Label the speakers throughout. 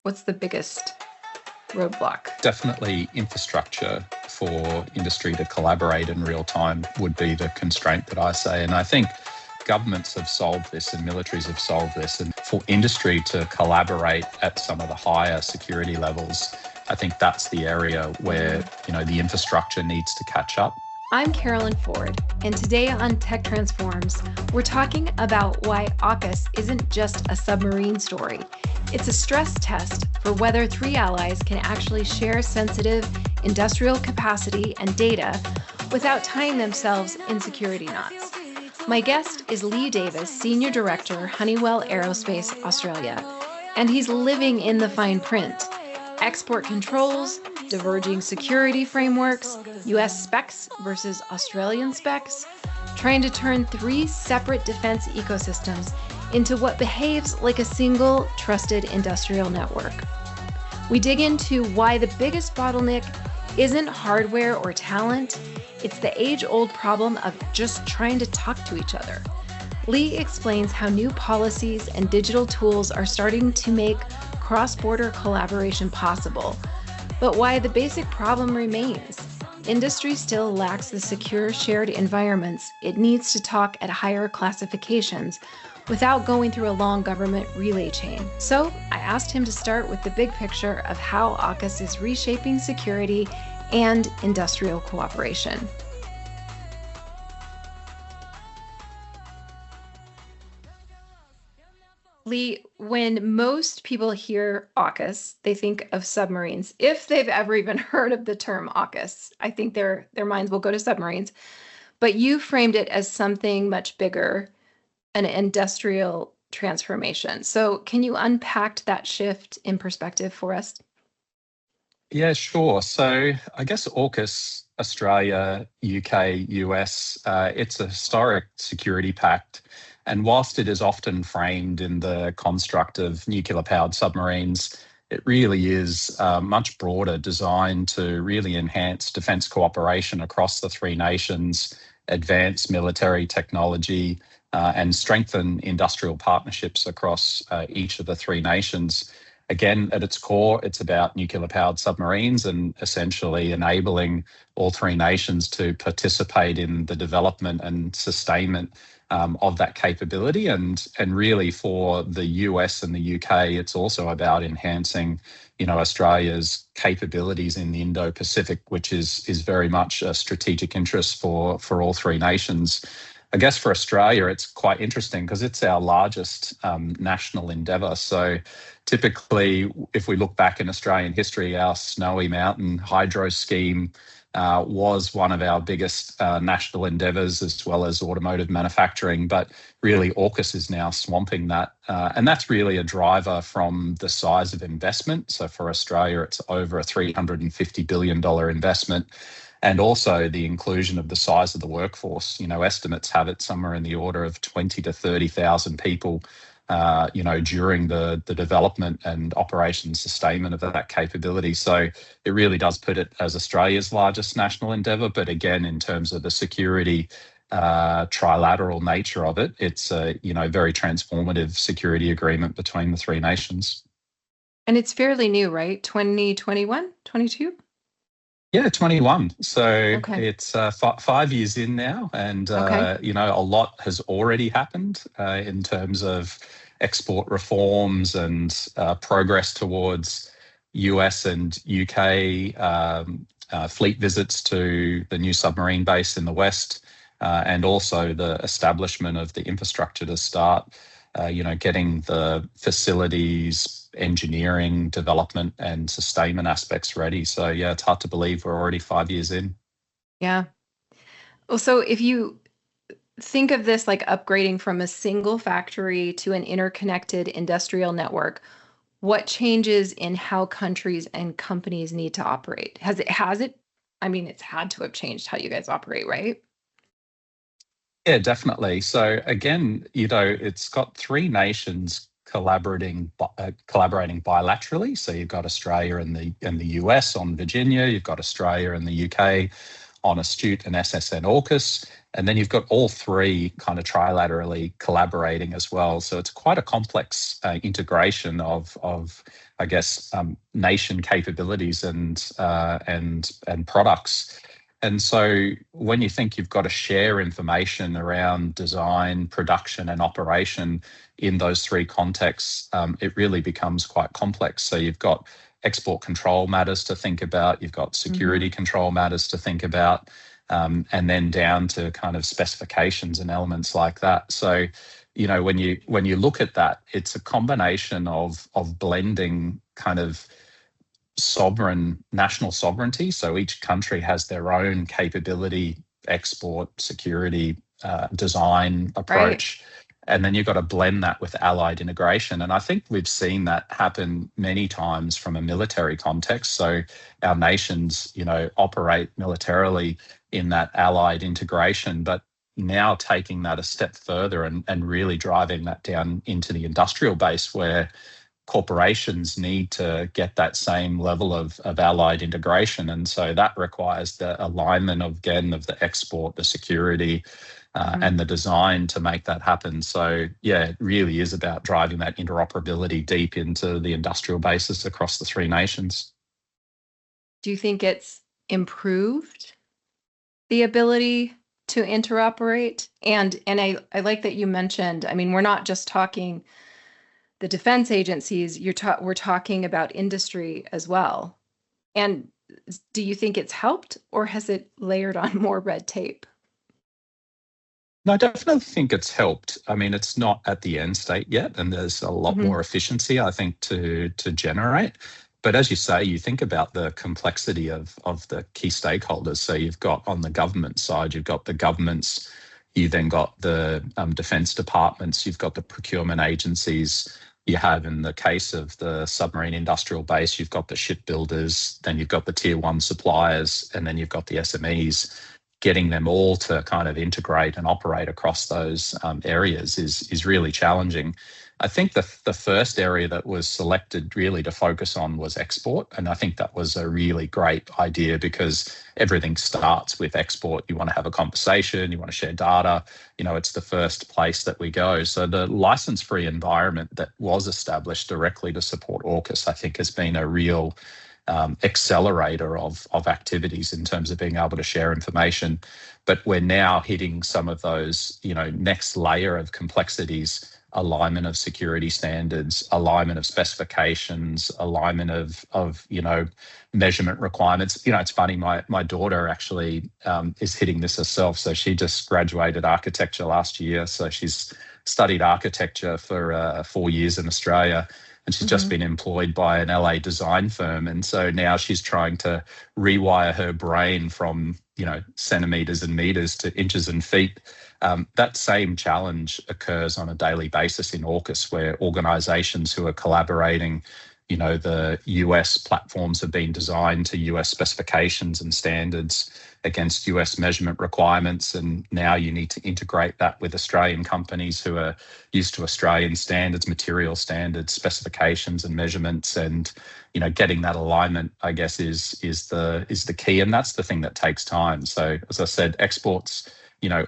Speaker 1: What's the biggest roadblock?
Speaker 2: Definitely infrastructure for industry to collaborate in real time would be the constraint that I say. And I think governments have solved this and militaries have solved this. And for industry to collaborate at some of the higher security levels, I think that's the area where, the infrastructure needs to catch up.
Speaker 1: I'm Carolyn Ford, and today on Tech Transforms, we're talking about why AUKUS isn't just a submarine story. It's a stress test for whether three allies can actually share sensitive industrial capacity and data without tying themselves in security knots. My guest is Lee Davis, Senior Director, Honeywell Aerospace Australia, and he's living in the fine print. Export controls, diverging security frameworks, US specs versus Australian specs, trying to turn three separate defense ecosystems into what behaves like a single trusted industrial network. We dig into why the biggest bottleneck isn't hardware or talent, it's the age-old problem of just trying to talk to each other. Lee explains how new policies and digital tools are starting to make cross-border collaboration possible, but why the basic problem remains. Industry still lacks the secure shared environments it needs to talk at higher classifications without going through a long government relay chain. So I asked him to start with the big picture of how AUKUS is reshaping security and industrial cooperation. Lee, when most people hear AUKUS, they think of submarines. If they've ever even heard of the term AUKUS, I think their minds will go to submarines. But you framed it as something much bigger, an industrial transformation. So can you unpack that shift in perspective for us?
Speaker 2: Yeah, sure. So I guess AUKUS, Australia, UK, US, it's a historic security pact. And whilst it is often framed in the construct of nuclear-powered submarines, it really is much broader, designed to really enhance defence cooperation across the three nations, advance military technology, and strengthen industrial partnerships across each of the three nations. Again, at its core, it's about nuclear-powered submarines and essentially enabling all three nations to participate in the development and sustainment of that capability. And really for the US and the UK, it's also about enhancing, Australia's capabilities in the Indo-Pacific, which is very much a strategic interest for all three nations. I guess for Australia, it's quite interesting because it's our largest national endeavour. So typically, if we look back in Australian history, our Snowy Mountain hydro scheme was one of our biggest national endeavours, as well as automotive manufacturing. But really, AUKUS is now swamping that. And that's really a driver from the size of investment. So for Australia, it's over a $350 billion investment. And also the inclusion of the size of the workforce. Estimates have it somewhere in the order of 20 to 30,000 people, during the development and operation sustainment of that capability. So it really does put it as Australia's largest national endeavour. But again, in terms of the security trilateral nature of it, it's a very transformative security agreement between the three nations.
Speaker 1: And it's fairly new, right? 2021, 22?
Speaker 2: Yeah, 21. So It's 5 years in now, and a lot has already happened in terms of export reforms and progress towards US and UK fleet visits to the new submarine base in the West, and also the establishment of the infrastructure to start, getting the facilities, engineering, development, and sustainment aspects ready. So yeah, it's hard to believe we're already 5 years in.
Speaker 1: Yeah. Well, so if you think of this like upgrading from a single factory to an interconnected industrial network, what changes in how countries and companies need to operate? Has it? I mean, it's had to have changed how you guys operate, right?
Speaker 2: Yeah, definitely. So again, it's got three nations collaborating bilaterally. So you've got Australia and the US on Virginia. You've got Australia and the UK on Astute and SSN AUKUS. And then you've got all three kind of trilaterally collaborating as well. So it's quite a complex integration of I guess, nation capabilities and products. And so when you think you've got to share information around design, production, and operation in those three contexts, it really becomes quite complex. So you've got export control matters to think about, you've got security control matters to think about, and then down to kind of specifications and elements like that. So, when you look at that, it's a combination of blending kind of national sovereignty. So each country has their own capability, export, security, design approach. Right. And then you've got to blend that with allied integration. And I think we've seen that happen many times from a military context. So our nations, operate militarily in that allied integration, but now taking that a step further and really driving that down into the industrial base where corporations need to get that same level of allied integration. And so that requires the alignment of the export, the security, and the design to make that happen. So yeah, it really is about driving that interoperability deep into the industrial bases across the three nations.
Speaker 1: Do you think it's improved the ability to interoperate? And I like that you mentioned, we're not just talking the defense agencies, we're talking about industry as well. And do you think it's helped, or has it layered on more red tape?
Speaker 2: No, I definitely think it's helped. It's not at the end state yet, and there's a lot more efficiency, I think, to generate. But as you say, you think about the complexity of the key stakeholders. So you've got on the government side, you've got the governments, you then got the defence departments, you've got the procurement agencies. You have, in the case of the submarine industrial base, you've got the shipbuilders, then you've got the tier one suppliers, and then you've got the SMEs. Getting them all to kind of integrate and operate across those areas is really challenging. I think the first area that was selected really to focus on was export. And I think that was a really great idea because everything starts with export. You want to have a conversation, you want to share data, it's the first place that we go. So the license-free environment that was established directly to support AUKUS, I think, has been a real accelerator of activities in terms of being able to share information. But we're now hitting some of those, next layer of complexities, alignment of security standards, alignment of specifications, alignment of measurement requirements. It's funny, my daughter actually is hitting this herself. So she just graduated architecture last year. So she's studied architecture for 4 years in Australia. And she's just been employed by an LA design firm. And so now she's trying to rewire her brain from, centimeters and meters to inches and feet. That same challenge occurs on a daily basis in AUKUS, where organizations who are collaborating, the US platforms have been designed to US specifications and standards against US measurement requirements. And now you need to integrate that with Australian companies who are used to Australian standards, material standards, specifications and measurements. And, getting that alignment, I guess, is the key. And that's the thing that takes time. So as I said, exports,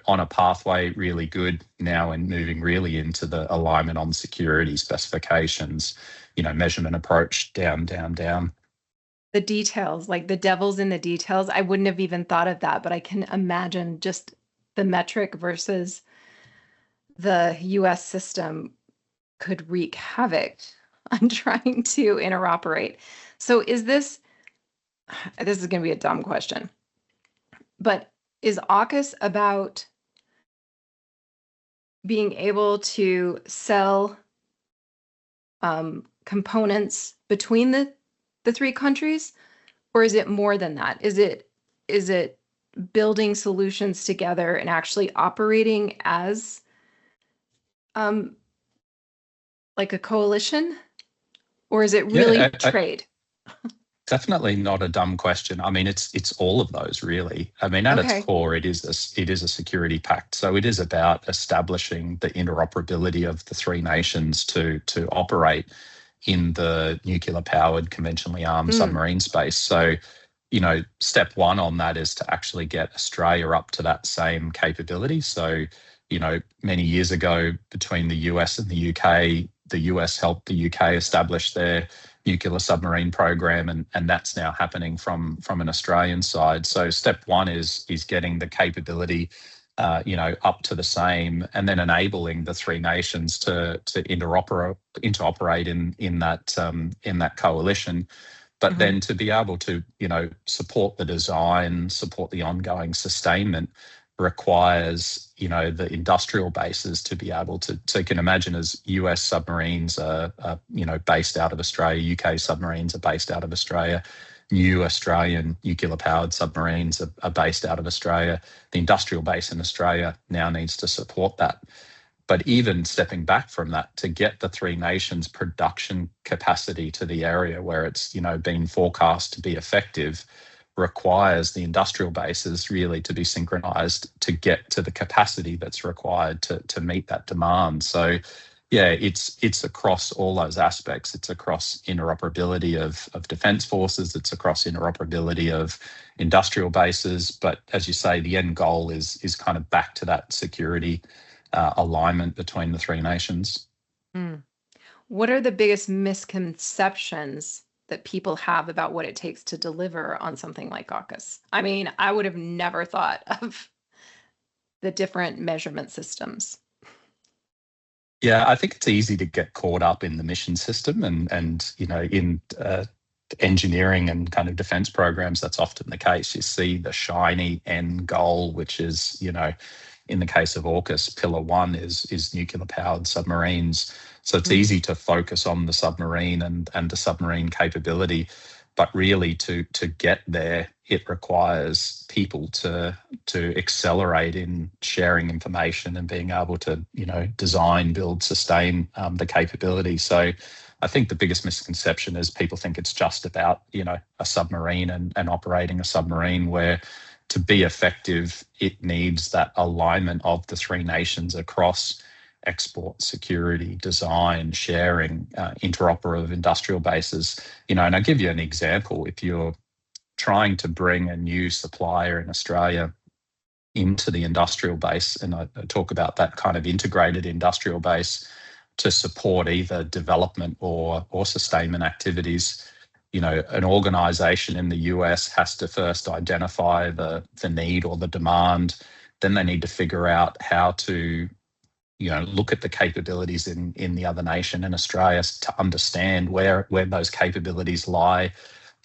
Speaker 2: on a pathway, really good now, and moving really into the alignment on security specifications, measurement approach, down.
Speaker 1: The details, like the devil's in the details. I wouldn't have even thought of that, but I can imagine just the metric versus the US system could wreak havoc on trying to interoperate. So this is going to be a dumb question, but is AUKUS about being able to sell components between the three countries, or is it more than that? Is it building solutions together and actually operating as like a coalition, or is it really trade?
Speaker 2: Definitely not a dumb question. It's all of those, really. At its core, it is a security pact. So it is about establishing the interoperability of the three nations to operate in the nuclear-powered, conventionally armed submarine space. So step one on that is to actually get Australia up to that same capability. So, many years ago between the US and the UK, the US helped the UK establish their nuclear submarine program, and that's now happening from an Australian side. So step one is getting the capability, up to the same, and then enabling the three nations to interoperate in that coalition. But then to be able to, support the design, support the ongoing sustainment requires, the industrial bases to be able to, so you can imagine as US submarines are based out of Australia, UK submarines are based out of Australia, new Australian nuclear powered submarines are based out of Australia. The industrial base in Australia now needs to support that. But even stepping back from that, to get the three nations production capacity to the area where it's, been forecast to be effective, requires the industrial bases really to be synchronized to get to the capacity that's required to meet that demand. So yeah, it's across all those aspects. It's across interoperability of defence forces. It's across interoperability of industrial bases. But as you say, the end goal is kind of back to that security alignment between the three nations.
Speaker 1: What are the biggest misconceptions that people have about what it takes to deliver on something like AUKUS? I mean, I would have never thought of the different measurement systems.
Speaker 2: Yeah, I think it's easy to get caught up in the mission system and in engineering and kind of defence programs. That's often the case. You see the shiny end goal, which is, in the case of AUKUS, pillar one is nuclear powered submarines. So it's easy to focus on the submarine and the submarine capability, but really to get there, it requires people to accelerate in sharing information and being able to, design, build, sustain the capability. So I think the biggest misconception is people think it's just about, a submarine and operating a submarine, where to be effective, it needs that alignment of the three nations across export, security, design, sharing, interoperative industrial bases. And I'll give you an example. If you're trying to bring a new supplier in Australia into the industrial base, and I talk about that kind of integrated industrial base to support either development or sustainment activities, an organisation in the US has to first identify the need or the demand. Then they need to figure out how to, look at the capabilities in the other nation, in Australia, to understand where those capabilities lie.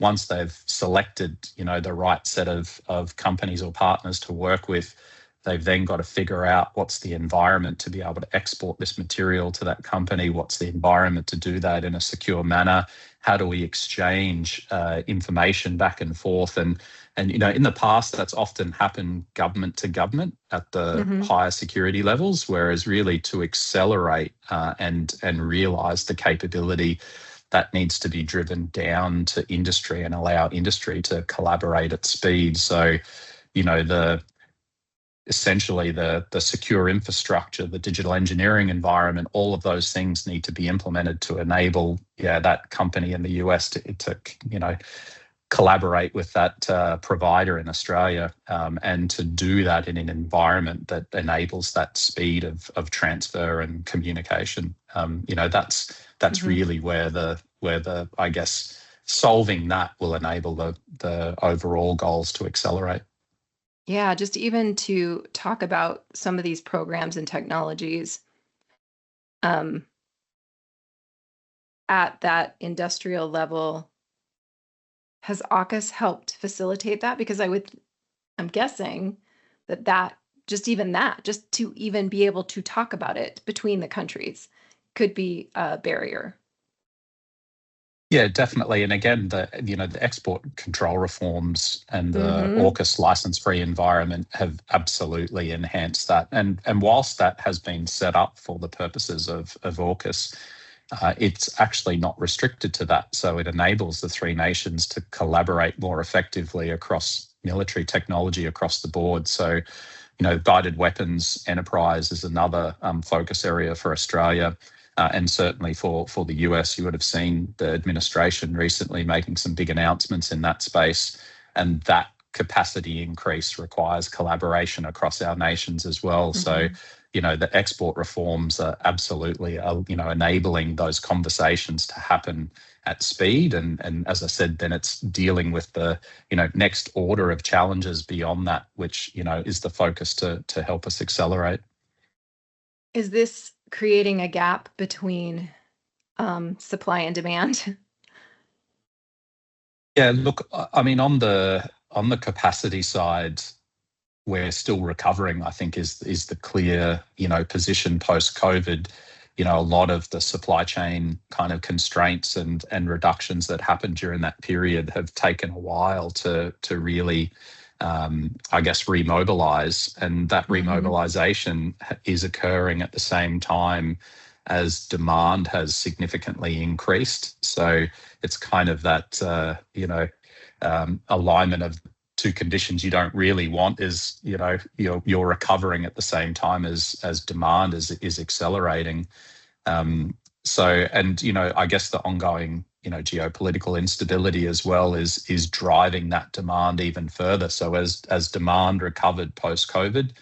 Speaker 2: Once they've selected, the right set of companies or partners to work with, they've then got to figure out what's the environment to be able to export this material to that company. What's the environment to do that in a secure manner? How do we exchange information back and forth? And in the past, that's often happened government to government at the higher security levels, whereas really to accelerate and realise the capability, that needs to be driven down to industry and allow industry to collaborate at speed. So, essentially the secure infrastructure, the digital engineering environment, all of those things need to be implemented to enable that company in the US to collaborate with that provider in Australia, and to do that in an environment that enables that speed of transfer and communication. That's really where the I guess solving that will enable the overall goals to accelerate.
Speaker 1: Yeah, just even to talk about some of these programs and technologies at that industrial level, has AUKUS helped facilitate that? Because I'm guessing that just to even be able to talk about it between the countries could be a barrier.
Speaker 2: Yeah, definitely. And again, the export control reforms and the AUKUS license-free environment have absolutely enhanced that. And whilst that has been set up for the purposes of AUKUS, it's actually not restricted to that. So it enables the three nations to collaborate more effectively across military technology across the board. So, guided weapons enterprise is another focus area for Australia. And certainly for the US, you would have seen the administration recently making some big announcements in that space. and that capacity increase requires collaboration across our nations as well. So, the export reforms are absolutely, enabling those conversations to happen at speed. And as I said, then it's dealing with the, next order of challenges beyond that, which, is the focus to help us accelerate.
Speaker 1: Is this creating a gap between supply and demand?
Speaker 2: Yeah, look, I mean, on the capacity side, we're still recovering, I think is the clear, position post-COVID. A lot of the supply chain kind of constraints and reductions that happened during that period have taken a while to really, I guess, remobilize. And that remobilization is occurring at the same time as demand has significantly increased. So it's kind of that, alignment of two conditions you don't really want is, you're recovering at the same time as demand is accelerating. I guess the ongoing, geopolitical instability as well is driving that demand even further. So as demand recovered post-COVID,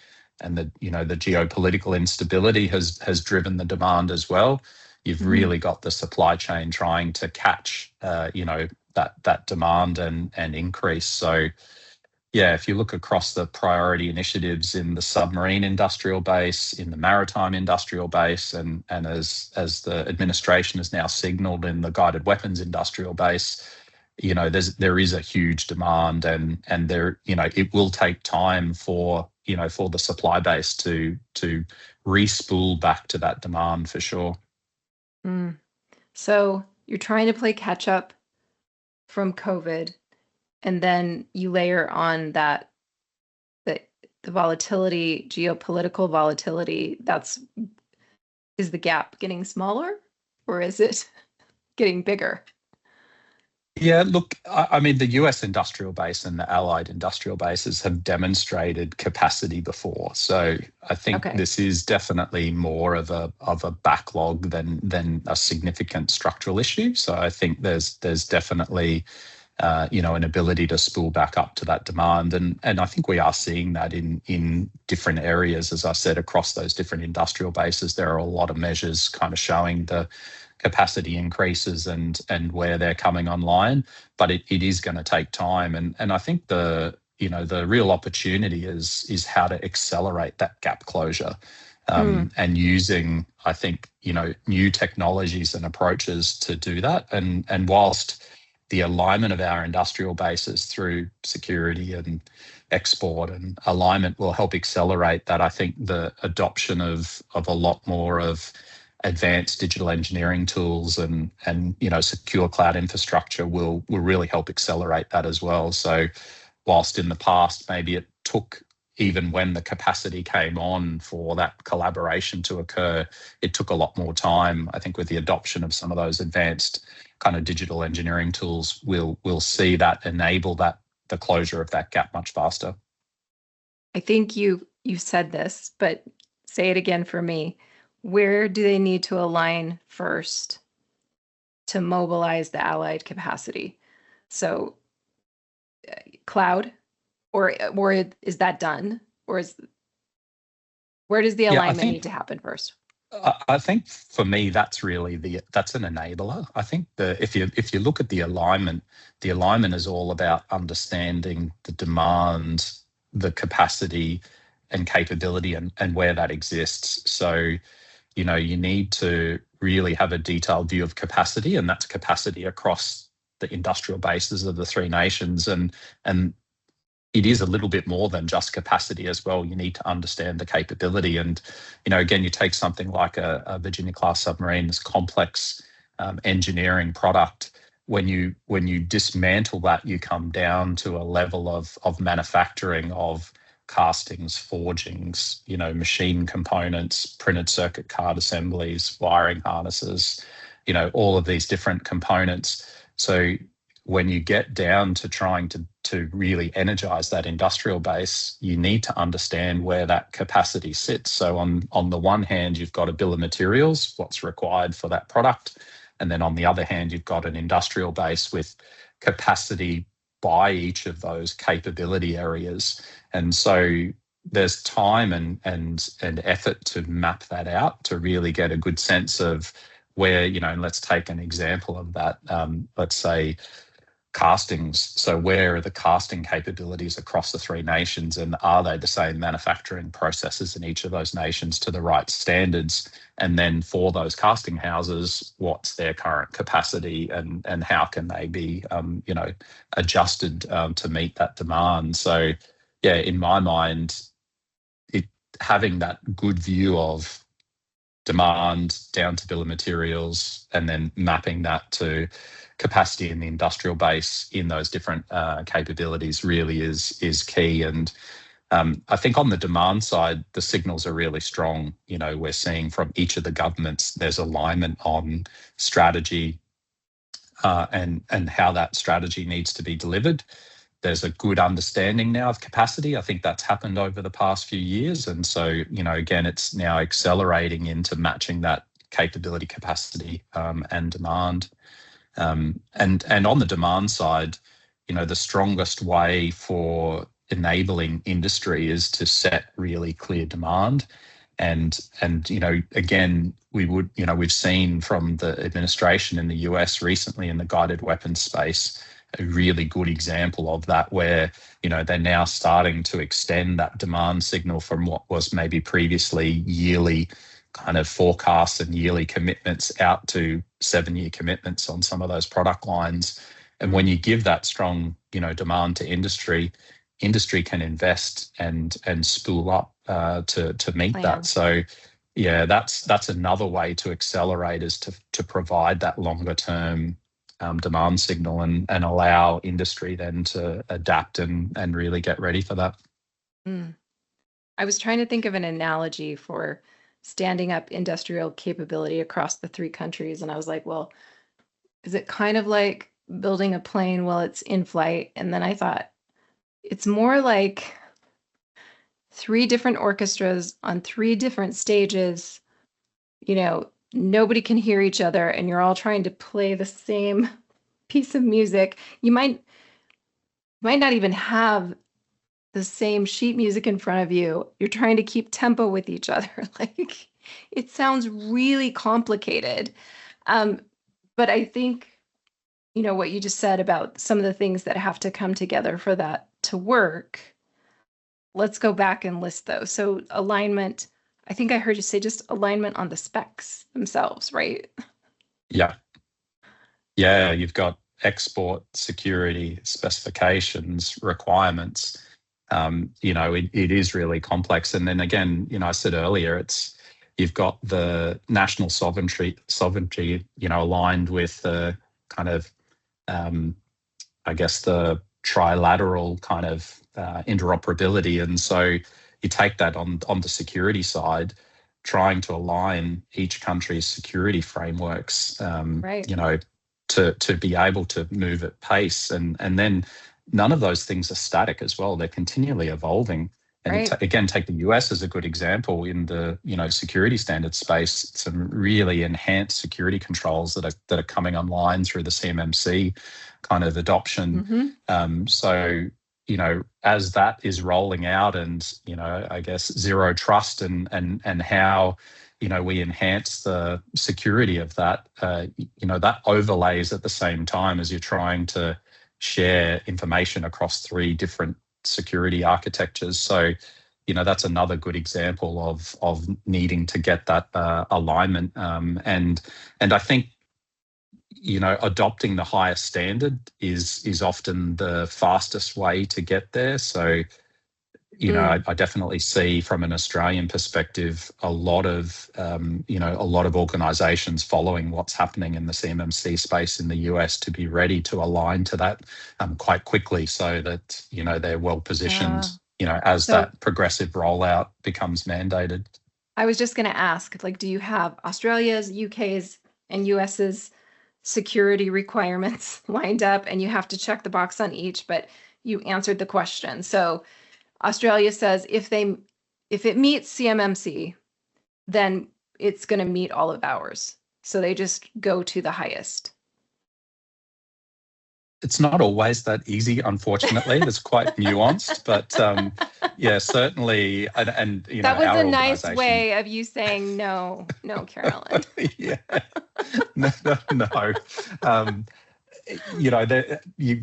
Speaker 2: and the geopolitical instability has driven the demand as well, you've really got the supply chain trying to catch, that demand and increase. So, yeah, if you look across the priority initiatives in the submarine industrial base, in the maritime industrial base, and as the administration has now signalled in the guided weapons industrial base, there is a huge demand, and there, it will take time for the supply base to re-spool back to that demand for sure.
Speaker 1: So you're trying to play catch up from COVID, and then you layer on that the volatility, geopolitical volatility. Is the gap getting smaller, or is it getting bigger?
Speaker 2: Yeah, look, I mean, the US industrial base and the allied industrial bases have demonstrated capacity before. So I think this is definitely more of a backlog than a significant structural issue. So I think there's definitely an ability to spool back up to that demand. And I think we are seeing that in different areas. As I said, across those different industrial bases, there are a lot of measures kind of showing the capacity increases and where they're coming online, but it is going to take time. And I think the real opportunity is how to accelerate that gap closure, and using, I think, new technologies and approaches to do that. And whilst the alignment of our industrial bases through security and export and alignment will help accelerate that, I think the adoption of a lot more of advanced digital engineering tools and secure cloud infrastructure will really help accelerate that as well. So whilst in the past maybe it took, even when the capacity came on, for that collaboration to occur, it took a lot more time. I think with the adoption of some of those advanced kind of digital engineering tools, we'll see that enable the closure of that gap much faster.
Speaker 1: I think you said this, but say it again for me. Where do they need to align first to mobilize the allied capacity? So cloud, or is that done? Or where does the alignment need to happen first?
Speaker 2: I think for me, that's really that's an enabler. I think if you look at the alignment is all about understanding the demand, the capacity and capability, and where that exists. So, you need to really have a detailed view of capacity, and that's capacity across the industrial bases of the three nations. And it is a little bit more than just capacity as well. You need to understand the capability. And, again, you take something like a Virginia-class submarine, this complex engineering product. When you dismantle that, you come down to a level of manufacturing of castings, forgings, machine components, printed circuit card assemblies, wiring harnesses, all of these different components. So when you get down to trying to really energize that industrial base, you need to understand where that capacity sits. So on the one hand, you've got a bill of materials, what's required for that product. And then on the other hand, you've got an industrial base with capacity by each of those capability areas. And so there's time and effort to map that out to really get a good sense of where, and let's take an example of that. Let's say castings. So where are the casting capabilities across the three nations, and are they the same manufacturing processes in each of those nations to the right standards? And then for those casting houses, what's their current capacity, and how can they be adjusted to meet that demand? So yeah, in my mind, having that good view of demand down to bill of materials, and then mapping that to capacity in the industrial base in those different capabilities really is key. And I think on the demand side, the signals are really strong. We're seeing from each of the governments, there's alignment on strategy and how that strategy needs to be delivered. There's a good understanding now of capacity. I think that's happened over the past few years. And so, again, it's now accelerating into matching that capability, capacity, and demand. And on the demand side, the strongest way for enabling industry is to set really clear demand. And again, we've seen from the administration in the US recently in the guided weapons space, a really good example of that, where they're now starting to extend that demand signal from what was maybe previously yearly kind of forecasts and yearly commitments out to 7-year commitments on some of those product lines. And when you give that strong demand to industry can invest and spool up to meet that. So yeah, that's another way to accelerate, is to provide that longer term demand signal and allow industry then to adapt and really get ready for that.
Speaker 1: I was trying to think of an analogy for standing up industrial capability across the three countries. And I was like, well, is it kind of like building a plane while it's in flight? And then I thought, it's more like 3 different orchestras on 3 different stages. Nobody can hear each other, and you're all trying to play the same piece of music. You might not even have the same sheet music in front of you. You're trying to keep tempo with each other. Like, it sounds really complicated. But I think, what you just said about some of the things that have to come together for that to work. Let's go back and list those. So alignment, I think I heard you say just alignment on the specs themselves, right?
Speaker 2: Yeah. Yeah, you've got export security specifications, requirements. It is really complex. And then again, I said earlier, you've got the national sovereignty, aligned with the kind of, I guess, the trilateral kind of interoperability. And so you take that on the security side, trying to align each country's security frameworks,
Speaker 1: right.
Speaker 2: To be able to move at pace. And then none of those things are static as well. They're continually evolving. And
Speaker 1: right.
Speaker 2: Again, take the US as a good example in the security standard space. Some really enhanced security controls that are coming online through the CMMC kind of adoption. So as that is rolling out, and I guess zero trust and how we enhance the security of that, that overlays at the same time as you're trying to share information across 3 different security architectures. So, that's another good example of needing to get that alignment. And I think, adopting the highest standard is often the fastest way to get there. So, I definitely see from an Australian perspective a lot of organisations following what's happening in the CMMC space in the US to be ready to align to that quite quickly, so that they're well positioned. As that progressive rollout becomes mandated.
Speaker 1: I was just going to ask, do you have Australia's, UK's, and US's security requirements lined up, and you have to check the box on each? But you answered the question. So Australia says if it meets CMMC, then it's going to meet all of ours. So they just go to the highest.
Speaker 2: It's not always that easy, unfortunately. It's quite nuanced, but yeah, certainly, and
Speaker 1: that was
Speaker 2: our
Speaker 1: a nice
Speaker 2: organisation.
Speaker 1: way of you saying no, no, Carolyn.
Speaker 2: Yeah, no, no, no. Um, you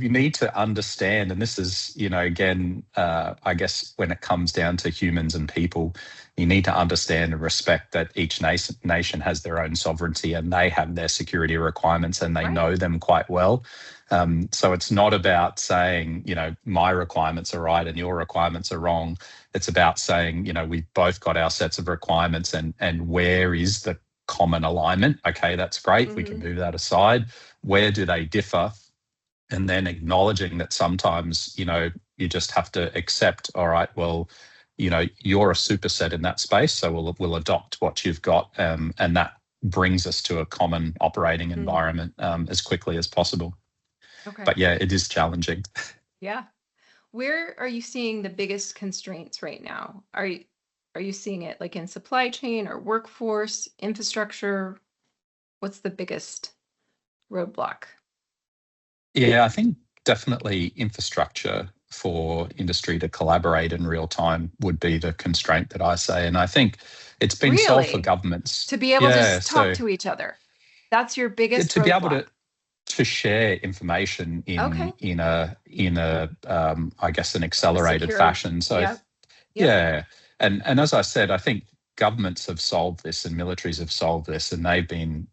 Speaker 2: need to understand, and this is, again, I guess when it comes down to humans and people, you need to understand and respect that each nation has their own sovereignty and they have their security requirements and they
Speaker 1: Right.
Speaker 2: know them quite well. So it's not about saying, my requirements are right and your requirements are wrong. It's about saying, we've both got our sets of requirements and where is the common alignment? Okay, that's great. We can move that aside. Where do they differ? And then acknowledging that sometimes, you just have to accept, all right, well, you're a superset in that space, so we'll adopt what you've got, and that brings us to a common operating environment as quickly as possible.
Speaker 1: Okay.
Speaker 2: But yeah, it is challenging.
Speaker 1: Yeah. Where are you seeing the biggest constraints right now? Are you seeing it like in supply chain or workforce, infrastructure? What's the biggest roadblock?
Speaker 2: Yeah, I think definitely infrastructure for industry to collaborate in real time would be the constraint that I say. And I think it's been solved for
Speaker 1: Really?
Speaker 2: governments.
Speaker 1: To be able
Speaker 2: Yeah,
Speaker 1: to talk
Speaker 2: so
Speaker 1: to each other. That's your biggest
Speaker 2: to be able
Speaker 1: roadblock.
Speaker 2: to share information
Speaker 1: Okay.
Speaker 2: in a I guess an accelerated
Speaker 1: Secure.
Speaker 2: fashion. So
Speaker 1: Yep. Yep.
Speaker 2: yeah, and as I said, I think governments have solved this and militaries have solved this, and they've been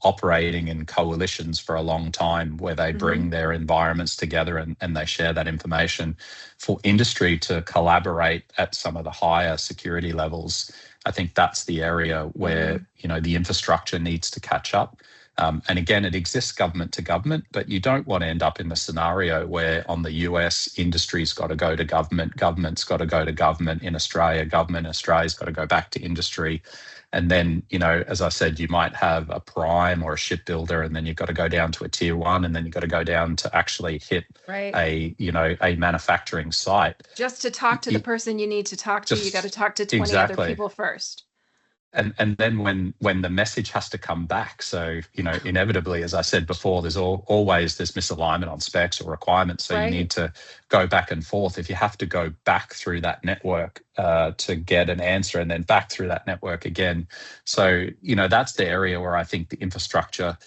Speaker 2: operating in coalitions for a long time where they bring their environments together and they share that information. For industry to collaborate at some of the higher security levels, I think that's the area where the infrastructure needs to catch up. And again, it exists government to government, but you don't want to end up in the scenario where on the US, industry's got to go to government, government's got to go to government in Australia, government in Australia's got to go back to industry. And then, as I said, you might have a prime or a shipbuilder, and then you've got to go down to a tier one, and then you've got to go down to actually hit a manufacturing site.
Speaker 1: Just to talk to the person you need to talk to, you got to talk to 20 other people first.
Speaker 2: And then when the message has to come back, so inevitably, as I said before, there's always this misalignment on specs or requirements. So you need to go back and forth. If you have to go back through that network to get an answer, and then back through that network again, so that's the area where I think the infrastructure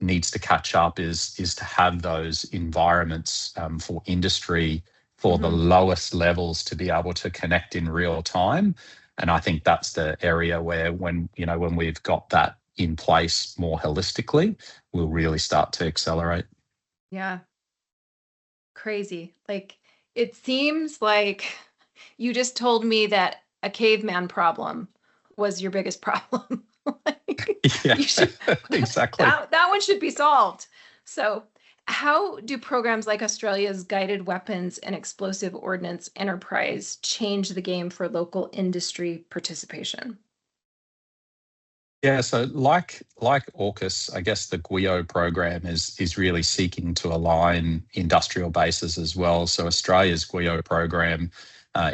Speaker 2: needs to catch up is to have those environments for industry for the lowest levels to be able to connect in real time. And I think that's the area where when we've got that in place more holistically, we'll really start to accelerate.
Speaker 1: Yeah. Crazy. Like, it seems like you just told me that a caveman problem was your biggest problem.
Speaker 2: Yeah, exactly.
Speaker 1: That one should be solved. So how do programs like Australia's Guided Weapons and Explosive Ordnance Enterprise change the game for local industry participation?
Speaker 2: Yeah, so like AUKUS, I guess the GWIO program is really seeking to align industrial bases as well. So Australia's GWIO program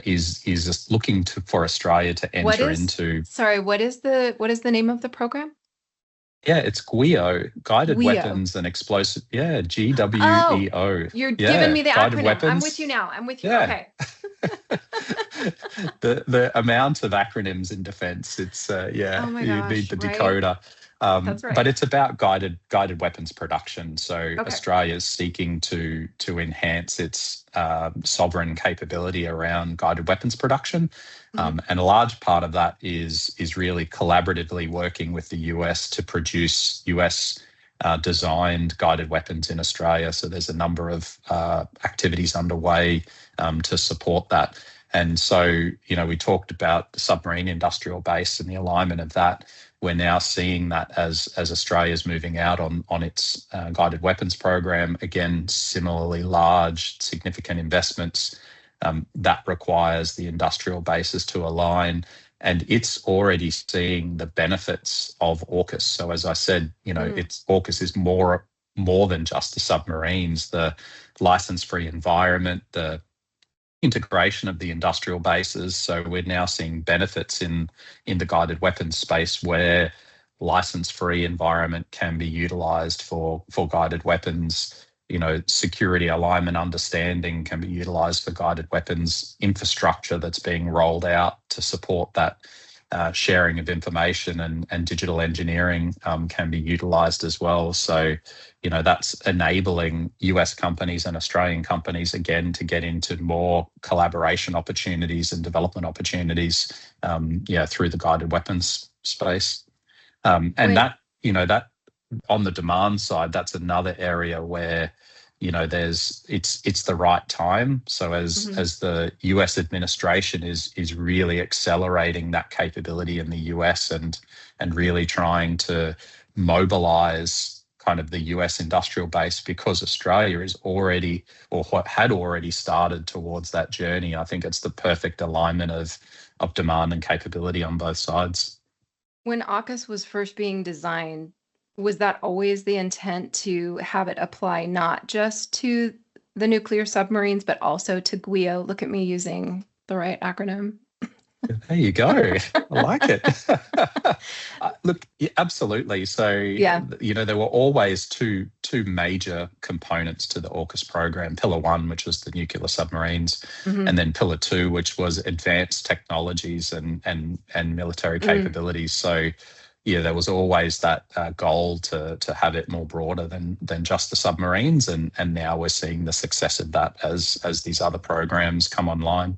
Speaker 2: is just looking for Australia to enter into.
Speaker 1: Sorry, what is the name of the program?
Speaker 2: Yeah, it's GWIO, Guided Weapons and Explosive. Yeah, GWEO.
Speaker 1: Oh, you're giving me the acronym.
Speaker 2: Weapons.
Speaker 1: I'm with you now.
Speaker 2: Yeah.
Speaker 1: Okay.
Speaker 2: the amount of acronyms in defence, it's
Speaker 1: Oh my
Speaker 2: you
Speaker 1: gosh,
Speaker 2: need the
Speaker 1: right?
Speaker 2: decoder.
Speaker 1: That's right.
Speaker 2: But it's about guided weapons production. So Australia is seeking to enhance its sovereign capability around guided weapons production, and a large part of that is really collaboratively working with the US to produce US designed guided weapons in Australia. So there's a number of activities underway to support that. And so, we talked about the submarine industrial base and the alignment of that. We're now seeing that as Australia's moving out on its guided weapons program, again, similarly large, significant investments that requires the industrial bases to align. And it's already seeing the benefits of AUKUS. So as I said, AUKUS is more than just the submarines, the license-free environment, the integration of the industrial bases. So we're now seeing benefits in the guided weapons space where license-free environment can be utilised for guided weapons. security alignment understanding can be utilized for guided weapons infrastructure that's being rolled out to support that sharing of information, and digital engineering can be utilized as well. So, that's enabling US companies and Australian companies, again, to get into more collaboration opportunities and development opportunities, through the guided weapons space. And that on the demand side, that's another area where it's the right time. So as the US administration is really accelerating that capability in the US and really trying to mobilize kind of the US industrial base, because Australia is already, or had already started towards that journey. I think it's the perfect alignment of demand and capability on both sides.
Speaker 1: When AUKUS was first being designed, was that always the intent to have it apply not just to the nuclear submarines, but also to GWIO? Look at me using the right acronym.
Speaker 2: There you go. I like it. Look, absolutely. So, there were always two major components to the AUKUS program. Pillar 1, which was the nuclear submarines, and then Pillar 2, which was advanced technologies and military capabilities. So, there was always that goal to have it more broader than just the submarines, and now we're seeing the success of that as these other programs come online.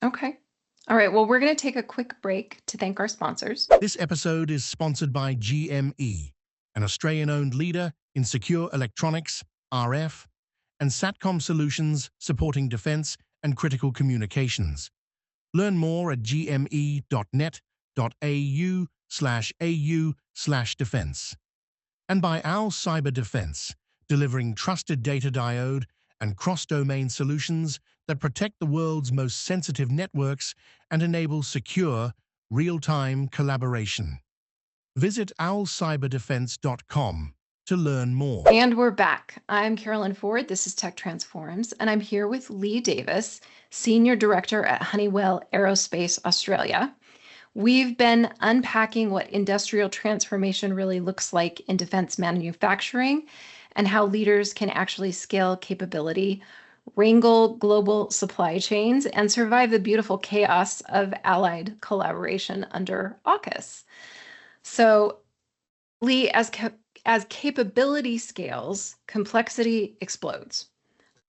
Speaker 1: Okay. All right. Well, we're going to take a quick break to thank our sponsors.
Speaker 3: This episode is sponsored by GME, an Australian-owned leader in secure electronics, RF, and SATCOM solutions supporting defence and critical communications. Learn more at gme.net.au/defence. And by OWL Cyber Defence, delivering trusted data diode and cross-domain solutions that protect the world's most sensitive networks and enable secure, real-time collaboration. Visit owlcyberdefense.com to learn more.
Speaker 1: And we're back. I'm Carolyn Ford. This is Tech Transforms, and I'm here with Lee Davis, Senior Director at Honeywell Aerospace Australia. We've been unpacking what industrial transformation really looks like in defense manufacturing and how leaders can actually scale capability, wrangle global supply chains, and survive the beautiful chaos of allied collaboration under AUKUS. So, Lee, as capability scales, complexity explodes.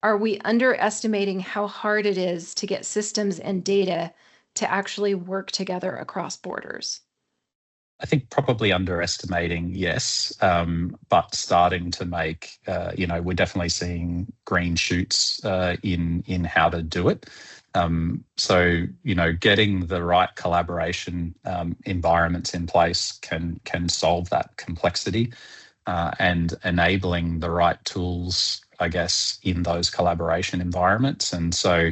Speaker 1: Are we underestimating how hard it is to get systems and data to actually work together across borders?
Speaker 2: I think probably underestimating, yes, but starting to make, we're definitely seeing green shoots in how to do it. So, getting the right collaboration environments in place can solve that complexity, and enabling the right tools, I guess, in those collaboration environments. And so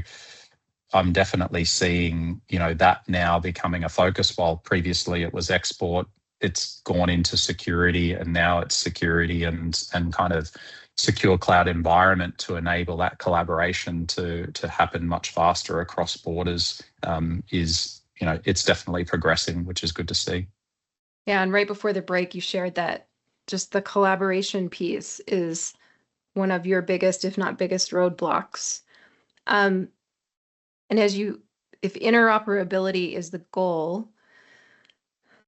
Speaker 2: I'm definitely seeing, that now becoming a focus. While previously it was export, it's gone into security, and now it's security and kind of secure cloud environment to enable that collaboration to happen much faster across borders. It's definitely progressing, which is good to see.
Speaker 1: Yeah, and right before the break, you shared that just the collaboration piece is one of your biggest, if not biggest, roadblocks. And if interoperability is the goal,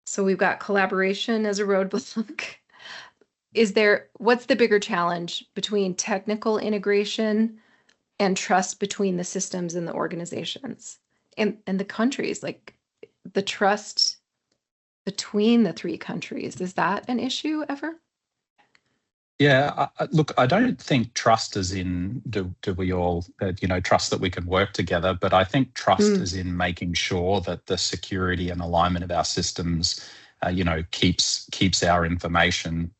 Speaker 1: so we've got collaboration as a roadblock. What's the bigger challenge between technical integration and trust between the systems and the organizations and the countries? Like the trust between the three countries, is that an issue ever?
Speaker 2: Yeah, look, I don't think trust is in do we all, trust that we can work together, but I think trust is in making sure that the security and alignment of our systems, keeps our information,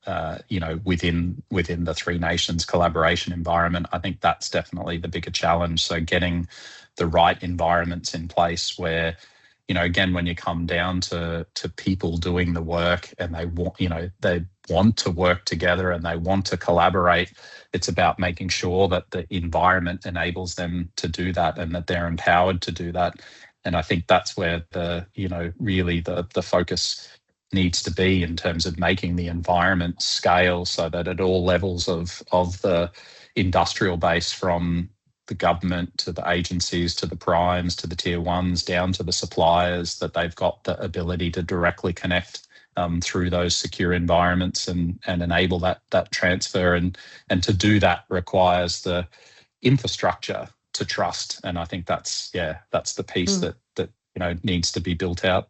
Speaker 2: within the three nations collaboration environment. I think that's definitely the bigger challenge. So getting the right environments in place where, again, when you come down to people doing the work and they want to work together and they want to collaborate, it's about making sure that the environment enables them to do that and that they're empowered to do that. And I think that's where really the focus needs to be in terms of making the environment scale so that at all levels of the industrial base from the government to the agencies to the primes to the tier ones down to the suppliers, that they've got the ability to directly connect through those secure environments and enable that transfer. And to do that requires the infrastructure to trust. And I think that's the piece that needs to be built out.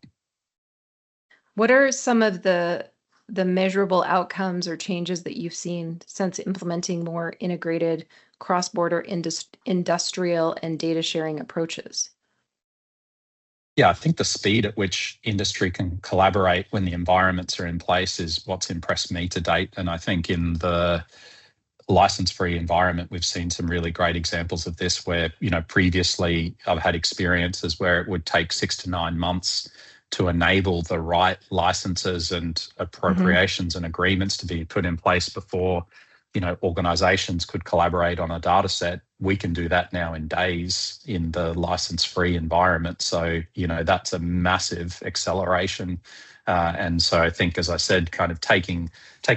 Speaker 1: What are some of the measurable outcomes or changes that you've seen since implementing more integrated cross-border industrial and data sharing approaches?
Speaker 2: Yeah, I think the speed at which industry can collaborate when the environments are in place is what's impressed me to date. And I think in the license-free environment, we've seen some really great examples of this where, previously I've had experiences where it would take 6 to 9 months to enable the right licenses and appropriations and agreements to be put in place before, organizations could collaborate on a data set. We can do that now in days in the license-free environment. So, that's a massive acceleration. And so I think, as I said, kind of taking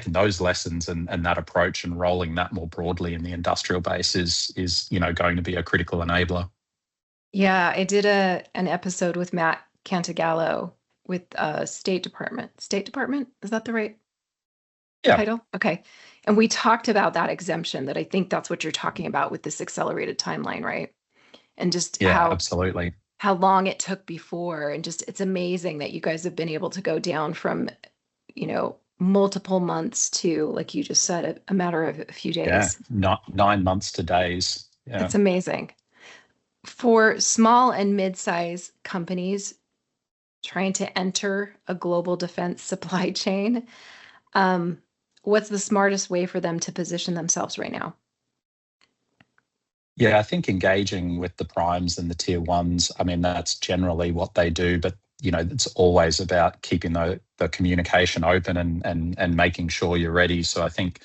Speaker 2: those lessons and that approach and rolling that more broadly in the industrial base is going to be a critical enabler.
Speaker 1: Yeah, I did an episode with Matt Cantagallo with State Department. State Department? Is that the right title? Okay. And we talked about that exemption, that I think that's what you're talking about with this accelerated timeline, right? And just
Speaker 2: absolutely.
Speaker 1: How long it took before, and just it's amazing that you guys have been able to go down from, multiple months to, like you just said, a matter of a few days.
Speaker 2: Yeah, not 9 months to days. Yeah.
Speaker 1: It's amazing. For small and mid-size companies trying to enter a global defense supply chain, what's the smartest way for them to position themselves right now?
Speaker 2: Yeah, I think engaging with the primes and the tier ones, I mean, that's generally what they do, but it's always about keeping the communication open and making sure you're ready. So I think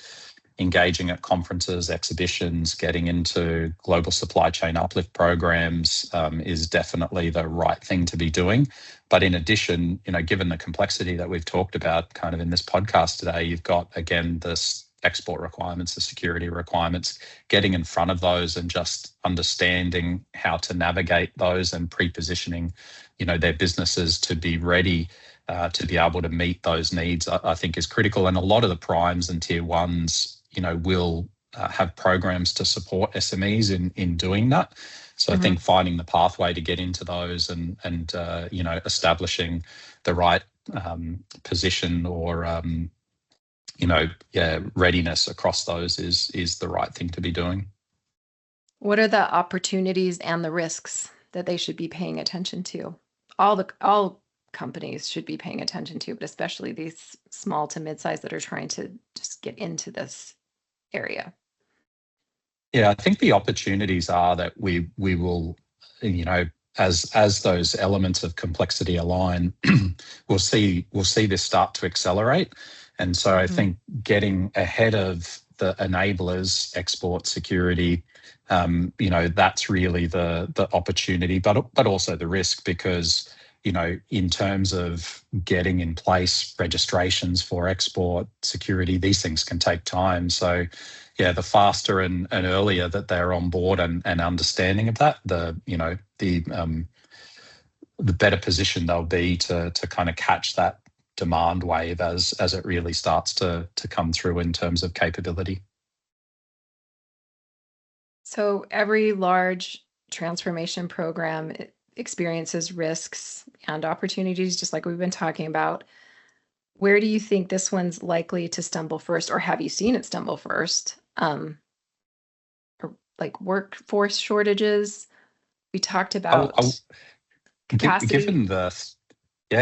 Speaker 2: engaging at conferences, exhibitions, getting into global supply chain uplift programs is definitely the right thing to be doing. But in addition, given the complexity that we've talked about kind of in this podcast today, you've got, again, this export requirements, the security requirements, getting in front of those and just understanding how to navigate those and pre-positioning, their businesses to be ready to be able to meet those needs, I think is critical. And a lot of the primes and tier ones, will have programs to support SMEs in doing that. So I think finding the pathway to get into those and establishing the right position or readiness across those is the right thing to be doing.
Speaker 1: What are the opportunities and the risks that they should be paying attention to? All companies should be paying attention to, but especially these small to mid-size that are trying to just get into this area.
Speaker 2: Yeah, I think the opportunities are that we will, as those elements of complexity align, we'll see this start to accelerate. And so I think getting ahead of the enablers, export security, that's really the opportunity, but also the risk, because, in terms of getting in place registrations for export security, these things can take time. So, yeah, the faster and earlier that they're on board and understanding of that, the better position they'll be to kind of catch that demand wave as it really starts to come through in terms of capability.
Speaker 1: So every large transformation program experiences risks and opportunities, just like we've been talking about. Where do you think this one's likely to stumble first, or have you seen it stumble first? Or like workforce shortages. We talked about capacity.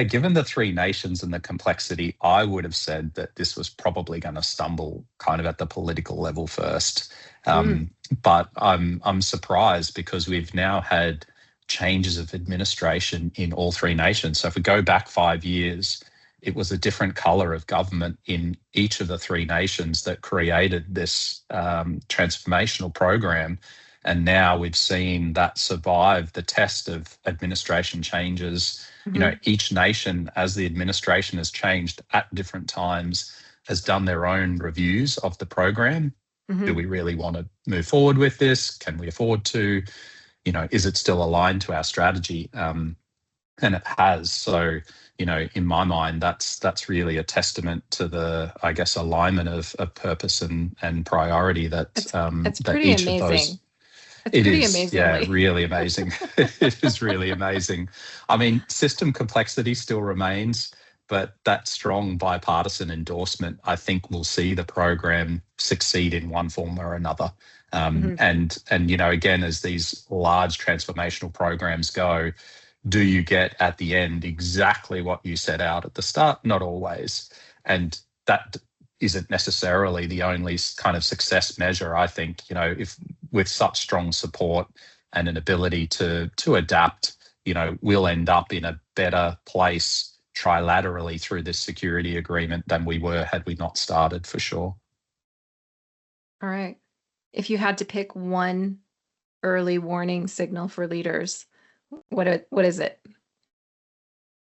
Speaker 2: Given the three nations and the complexity, I would have said that this was probably going to stumble kind of at the political level first. But I'm surprised, because we've now had changes of administration in all three nations. So if we go back 5 years, it was a different colour of government in each of the three nations that created this transformational program. And now we've seen that survive the test of administration changes. Each nation, as the administration has changed at different times, has done their own reviews of the program. Do we really want to move forward with this? Can we afford to? Is it still aligned to our strategy? And it has. So, in my mind, that's really a testament to the, I guess, alignment of purpose and priority that
Speaker 1: It's
Speaker 2: that
Speaker 1: pretty
Speaker 2: each of
Speaker 1: amazing.
Speaker 2: those.
Speaker 1: It's
Speaker 2: It
Speaker 1: pretty
Speaker 2: is, yeah,
Speaker 1: amazingly.
Speaker 2: really amazing. It is really amazing. I mean, system complexity still remains, but that strong bipartisan endorsement, I think, will see the program succeed in one form or another. And again, as these large transformational programs go, do you get at the end exactly what you set out at the start? Not always. And that isn't necessarily the only kind of success measure. I think, if with such strong support and an ability to adapt, we'll end up in a better place trilaterally through this security agreement than we were had we not started, for sure.
Speaker 1: All right. If you had to pick one early warning signal for leaders, what is it?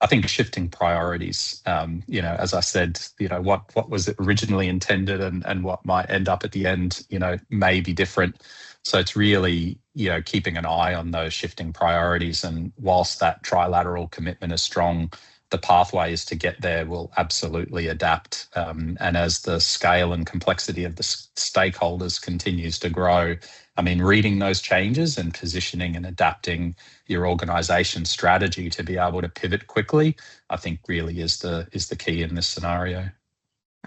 Speaker 2: I think shifting priorities, as I said, what was originally intended and what might end up at the end, may be different. So it's really, keeping an eye on those shifting priorities. And whilst that trilateral commitment is strong, the pathways to get there will absolutely adapt. And as the scale and complexity of the stakeholders continues to grow, I mean, reading those changes and positioning and adapting your organisation strategy to be able to pivot quickly, I think really is the key in this scenario.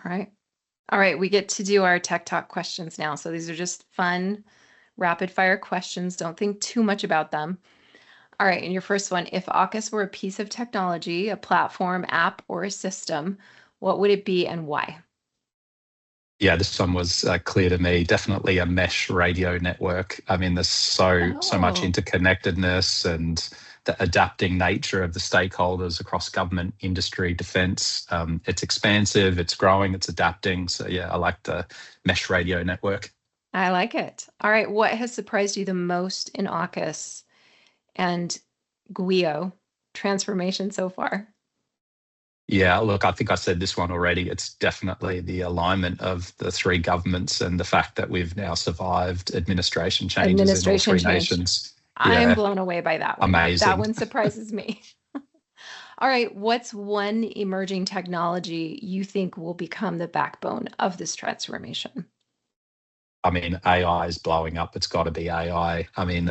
Speaker 1: All right. We get to do our tech talk questions now. So these are just fun, rapid fire questions. Don't think too much about them. All right. And your first one, if AUKUS were a piece of technology, a platform, app, or a system, what would it be and why?
Speaker 2: Yeah, this one was clear to me. Definitely a mesh radio network. I mean, there's so much interconnectedness and the adapting nature of the stakeholders across government, industry, defence. It's expansive, it's growing, it's adapting. So yeah, I like the mesh radio network.
Speaker 1: I like it. All right. What has surprised you the most in AUKUS and GUIO transformation so far?
Speaker 2: Yeah, look, I think I said this one already. It's definitely the alignment of the three governments and the fact that we've now survived administration changes in all three nations.
Speaker 1: I'm blown away by that one.
Speaker 2: Amazing.
Speaker 1: That one surprises me. All right. What's one emerging technology you think will become the backbone of this transformation?
Speaker 2: I mean, AI is blowing up. It's got to be AI. I mean,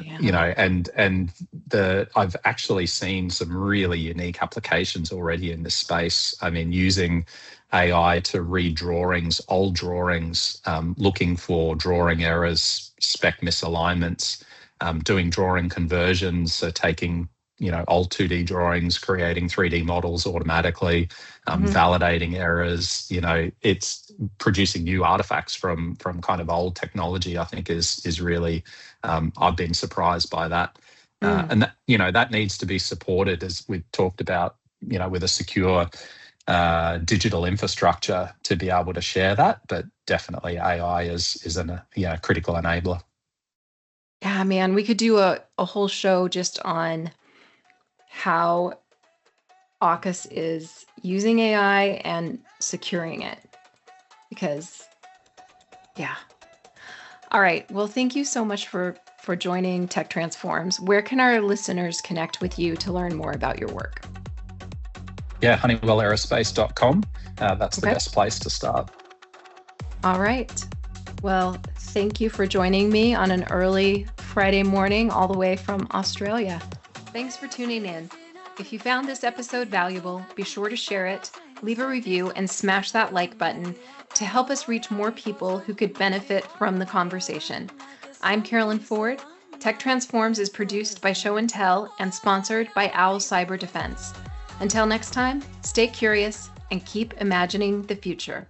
Speaker 2: I've actually seen some really unique applications already in this space. I mean, using AI to read drawings, old drawings, looking for drawing errors, spec misalignments, doing drawing conversions, so taking old 2D drawings, creating 3D models automatically, validating errors. It's producing new artifacts from kind of old technology. I think is really, I've been surprised by that, and that needs to be supported, as we talked about, with a secure digital infrastructure to be able to share that. But definitely AI is a critical enabler.
Speaker 1: Yeah, man, we could do a whole show just on how AUKUS is using AI and securing it, because yeah. All right. Well, thank you so much for joining Tech Transforms. Where can our listeners connect with you to learn more about your work?
Speaker 2: Yeah, HoneywellAerospace.com. That's the best place to start.
Speaker 1: All right. Well, thank you for joining me on an early Friday morning all the way from Australia. Thanks for tuning in. If you found this episode valuable, be sure to share it, leave a review, and smash that like button to help us reach more people who could benefit from the conversation. I'm Carolyn Ford. Tech Transforms is produced by Show and Tell and sponsored by OWL Cyber Defense. Until next time, stay curious and keep imagining the future.